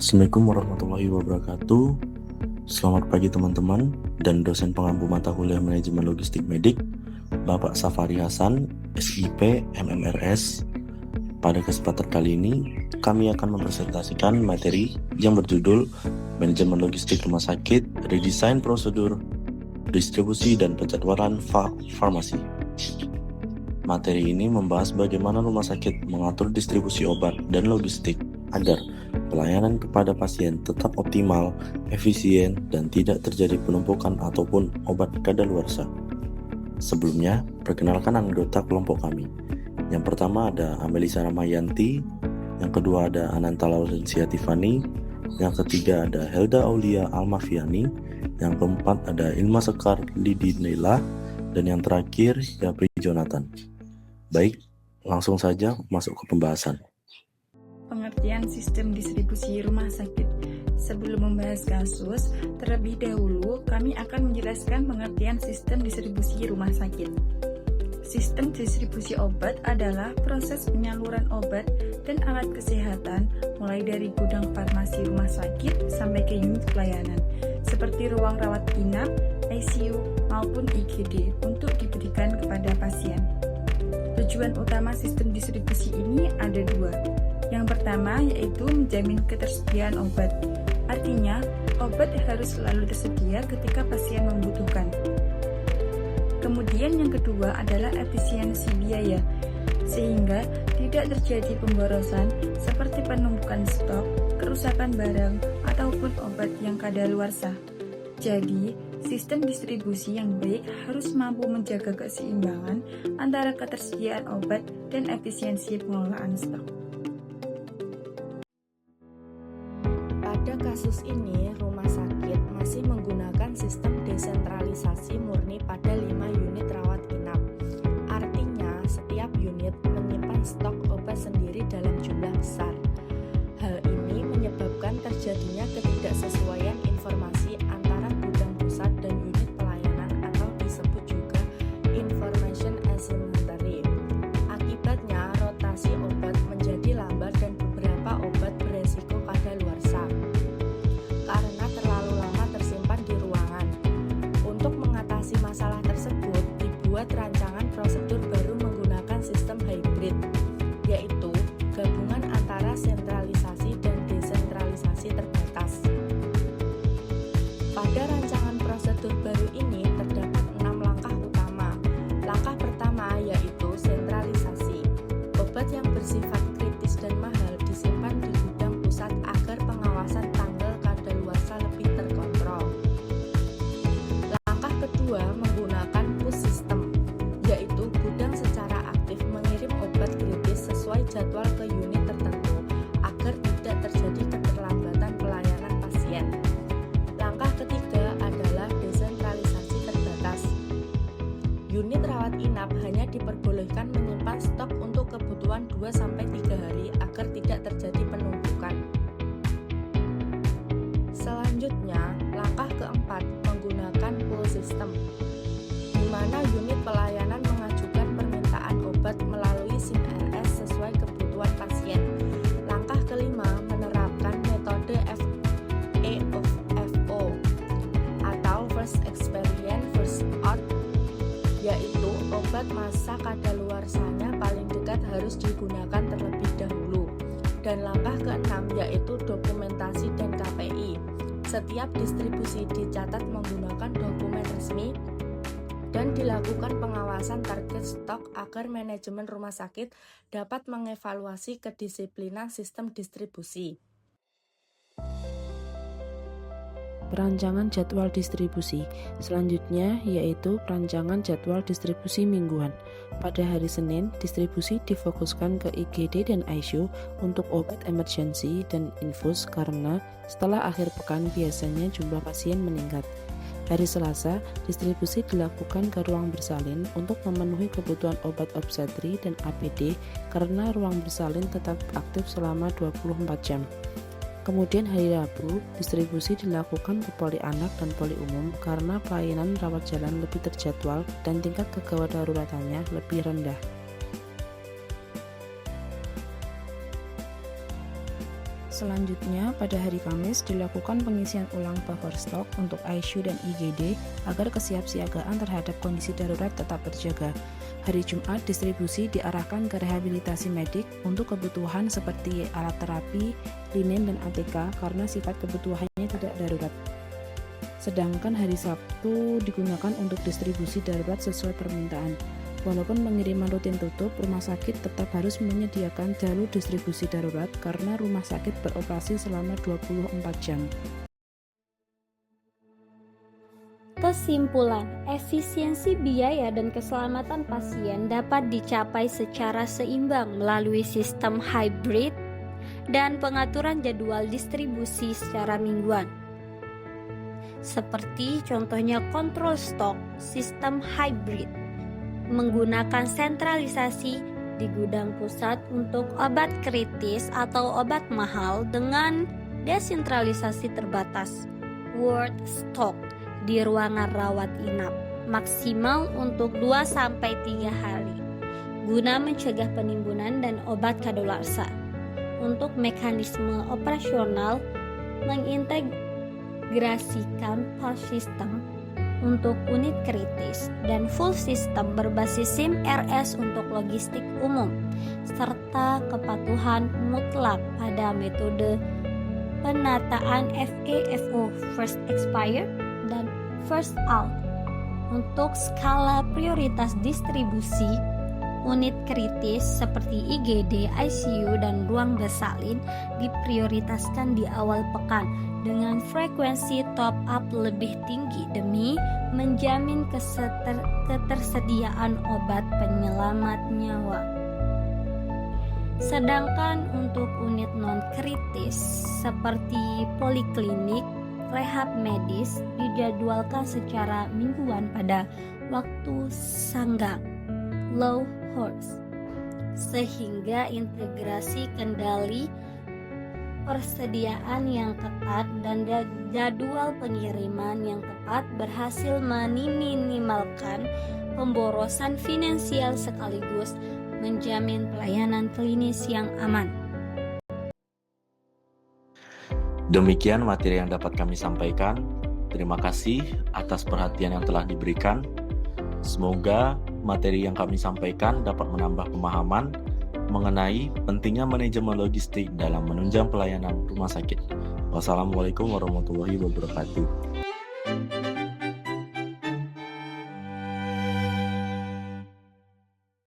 Assalamualaikum warahmatullahi wabarakatuh. Selamat pagi teman-teman dan dosen pengampu mata kuliah manajemen logistik medik, Bapak Safari Hasan, SIP MMRS. Pada kesempatan kali ini, kami akan mempresentasikan materi yang berjudul Manajemen Logistik Rumah Sakit, Redesain Prosedur, Distribusi dan Penjadwalan Farmasi. Materi ini membahas bagaimana rumah sakit mengatur distribusi obat dan logistik agar pelayanan kepada pasien tetap optimal, efisien, dan tidak terjadi penumpukan ataupun obat kadaluarsa. Sebelumnya, perkenalkan anggota kelompok kami. Yang pertama ada Amelisa Ramayanti, yang kedua ada Ananta Laurencia Tiffany, yang ketiga ada Helda Aulia Almafiani, yang keempat ada Ilma Sekar Lidi Nela, dan yang terakhir Gabri Jonathan. Baik, langsung saja masuk ke pembahasan. Pengertian sistem distribusi rumah sakit. Sebelum membahas kasus, terlebih dahulu kami akan menjelaskan pengertian sistem distribusi rumah sakit. Sistem distribusi obat adalah proses penyaluran obat dan alat kesehatan mulai dari gudang farmasi rumah sakit sampai ke unit pelayanan, seperti ruang rawat inap, ICU, maupun IGD untuk diberikan kepada pasien. Tujuan utama sistem distribusi ini ada dua. Yang pertama yaitu menjamin ketersediaan obat. Artinya, obat harus selalu tersedia ketika pasien membutuhkan. Kemudian yang kedua adalah efisiensi biaya, sehingga tidak terjadi pemborosan seperti penumpukan stok, kerusakan barang, ataupun obat yang kadaluarsa. Jadi, sistem distribusi yang baik harus mampu menjaga keseimbangan antara ketersediaan obat dan efisiensi pengelolaan stok. Pada kasus ini, rumah sakit masih menggunakan sistem desentralisasi murni pada 5 unit rawat inap. Artinya, setiap unit menyimpan stok obat sendiri dalam jumlah besar. Hal ini menyebabkan terjadinya ketidaksesuaian informasi antara gudang pusat dan unit pelayanan atau disebut juga information asymmetry. Akibatnya, rotasi obat menjadi lambat dan beberapa obat beresiko kadaluarsa karena terlalu lama tersimpan di ruangan. Untuk mengatasi masalah tersebut, dibuat rancangan prosedur baru menggunakan sistem hybrid, yaitu gabungan antara sentralisasi dan desentralisasi terbatas. Pada rancangan prosedur baru ini terdapat 6 langkah utama. Langkah pertama yaitu sentralisasi. Obat yang bersifat kritis dan mahal disimpan di gudang pusat agar pengawasan tanggal kadaluarsa lebih terkontrol. Langkah kedua menggunakan push system, yaitu gudang secara aktif mengirim obat kritis sesuai jadwal ke unit tertentu agar tidak terjadi keterlambatan pelayanan pasien. Langkah ketiga adalah desentralisasi terbatas. Unit rawat inap hanya diperbolehkan menyimpan stok untuk kebutuhan 2-3 hari agar tidak terjadi penumpukan. Selanjutnya, langkah keempat menggunakan pull system, di mana unit pelayanan mengajukan permintaan obat melalui SIM RS sesuai kebutuhan pasien. Langkah kelima menerapkan metode FEOFO atau First Experience First Out, yaitu obat masa kadaluarsanya paling dekat harus digunakan terlebih dahulu. Dan langkah keenam yaitu dokumentasi dan KPI. Setiap distribusi dicatat menggunakan dokumen resmi dan dilakukan pengawasan target stok agar manajemen rumah sakit dapat mengevaluasi kedisiplinan sistem distribusi. Perancangan jadwal distribusi. Selanjutnya yaitu perancangan jadwal distribusi mingguan. Pada hari Senin, distribusi difokuskan ke IGD dan ICU untuk obat emergensi dan infus karena setelah akhir pekan biasanya jumlah pasien meningkat. Hari Selasa, distribusi dilakukan ke ruang bersalin untuk memenuhi kebutuhan obat obstetri dan APD karena ruang bersalin tetap aktif selama 24 jam. Kemudian hari Rabu, distribusi dilakukan ke poli anak dan poli umum karena pelayanan rawat jalan lebih terjadwal dan tingkat kegawat daruratannya lebih rendah. Selanjutnya, pada hari Kamis dilakukan pengisian ulang buffer stok untuk ICU dan IGD agar kesiapsiagaan terhadap kondisi darurat tetap terjaga. Hari Jumat, distribusi diarahkan ke rehabilitasi medik untuk kebutuhan seperti alat terapi, linen, dan ATK karena sifat kebutuhannya tidak darurat. Sedangkan hari Sabtu digunakan untuk distribusi darurat sesuai permintaan. Walaupun pengiriman rutin tutup, rumah sakit tetap harus menyediakan jalur distribusi darurat karena rumah sakit beroperasi selama 24 jam. Kesimpulan, efisiensi biaya dan keselamatan pasien dapat dicapai secara seimbang melalui sistem hybrid dan pengaturan jadwal distribusi secara mingguan. Seperti contohnya kontrol stok sistem hybrid menggunakan sentralisasi di gudang pusat untuk obat kritis atau obat mahal dengan desentralisasi terbatas. Ward stock di ruangan rawat inap maksimal untuk 2-3 hari guna mencegah penimbunan dan obat kadaluarsa. Untuk mekanisme operasional, mengintegrasikan POS system untuk unit kritis dan full system berbasis SIM RS untuk logistik umum, serta kepatuhan mutlak pada metode penataan FEFO first expire dan first out. Untuk skala prioritas distribusi, unit kritis seperti IGD, ICU, dan ruang bersalin diprioritaskan di awal pekan dengan frekuensi top up lebih tinggi demi menjamin ketersediaan obat penyelamat nyawa. Sedangkan untuk unit non-kritis seperti poliklinik, rehab medis dijadwalkan secara mingguan pada waktu senggang low horse, sehingga integrasi kendali persediaan yang ketat dan jadwal pengiriman yang tepat berhasil meminimalkan pemborosan finansial sekaligus menjamin pelayanan klinis yang aman. Demikian materi yang dapat kami sampaikan. Terima kasih atas perhatian yang telah diberikan. Semoga materi yang kami sampaikan dapat menambah pemahaman mengenai pentingnya manajemen logistik dalam menunjang pelayanan rumah sakit. Wassalamualaikum warahmatullahi wabarakatuh.